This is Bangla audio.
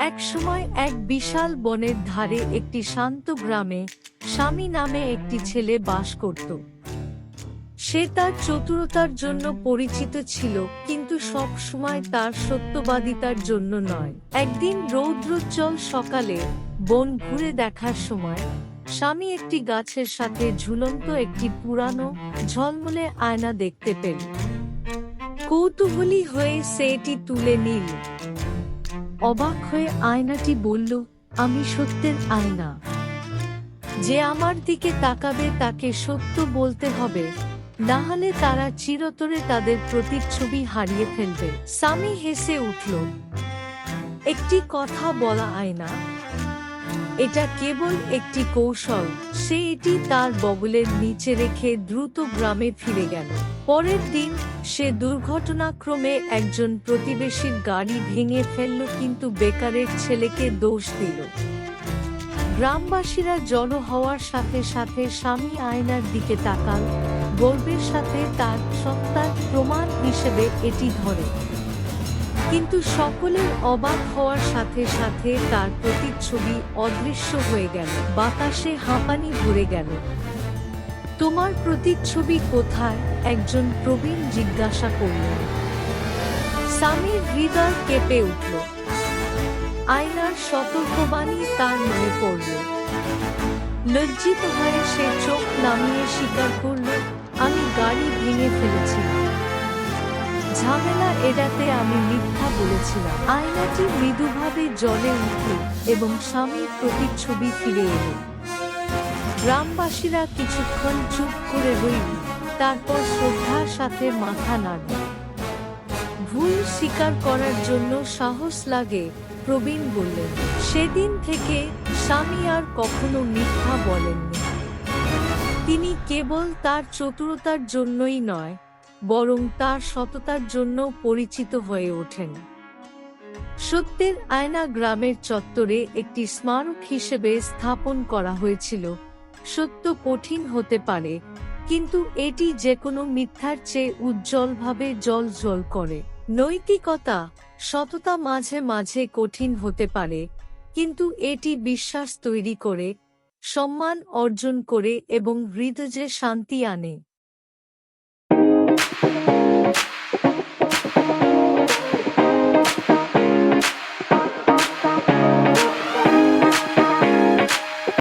একসময় এক বিশাল বনের ধারে একটি শান্ত গ্রামে স্বামী নামে একটি ছেলে বাস করত। সে তার চতুরতার জন্য পরিচিত ছিল, কিন্তু সব সময় তার সত্যবাদিতার জন্য নয়। একদিন রৌদ্রোজ্জ্বল সকালে বন ঘুরে দেখার সময় স্বামী একটি গাছের সাথে ঝুলন্ত একটি পুরানো ঝলমলে আয়না দেখতে পেল। কৌতূহলী হয়ে সে এটি তুলে নিল। অবাক হয়ে আয়নাটি বলল, আমি সত্যের আয়না। যে আমার দিকে তাকাবে তাকে সত্য বলতে হবে, না হলে তারা চিরতরে তাদের প্রতিচ্ছবি হারিয়ে ফেলবে। স্বামী হেসে উঠল। একটি কথা বলা আয়না, এটা কেবল একটি কৌশল। সে এটি তার বগলের নিচে রেখে দ্রুত গ্রামে ফিরে গেল। পরের দিন সে দুর্ঘটনাক্রমে একজন প্রতিবেশীর গাড়ি ভেঙে ফেলল, কিন্তু বেকারের ছেলেকে দোষ দিল। গ্রামবাসীরা জড়ো হওয়ার সাথে সাথে স্বামী আয়নার দিকে তাকাল, গর্বের সাথে তার সত্তার প্রমাণ হিসেবে এটি ধরে। কিন্তু সকলের অবাক হওয়ার সাথে সাথে তার প্রতিচ্ছবি অদৃশ্য হয়ে গেল। বাতাসে হাঁপানি ভরে গেল। তোমার প্রতিচ্ছবি কোথায়? একজন প্রবীণ জিজ্ঞাসা করলেন। স্বামীর হৃদয় কেঁপে উঠল। আয়নার সতর্কবাণী তার মনে পড়ল। লজ্জিত হয়ে সে চোখ নামিয়ে স্বীকার করল, আমি গাড়ি ভেঙে ফেলেছিলাম। ঝামেলা এড়াতে আমি মিথ্যা বলেছিলাম। আয়নাটি মৃদুভাবে জ্বলে উঠল এবং স্বামীর প্রতিচ্ছবি ফিরে এল। গ্রামবাসীরা কিছুক্ষণ চুপ করে রইল, তারপর শ্রদ্ধার সাথে মাথা নাড়ল। ভুল স্বীকার করার জন্য সাহস লাগে, প্রবীণ বললেন। সেদিন থেকে স্বামী আর কখনো মিথ্যা বলেননি। তিনি কেবল তার চতুরতার জন্যই নয়, বরং তার সততার জন্য পরিচিত হয়ে ওঠেন। সত্যের আয়না গ্রামের চত্বরে একটি স্মারক হিসেবে স্থাপন করা হয়েছিল। সত্য কঠিন হতে পারে, কিন্তু এটি যেকোনো মিথ্যার চেয়ে উজ্জ্বলভাবে জ্বলজ্বল করে। নৈতিকতা, সততা মাঝে মাঝে কঠিন হতে পারে, কিন্তু এটি বিশ্বাস তৈরি করে, সম্মান অর্জন করে এবং হৃদয়ে শান্তি আনে।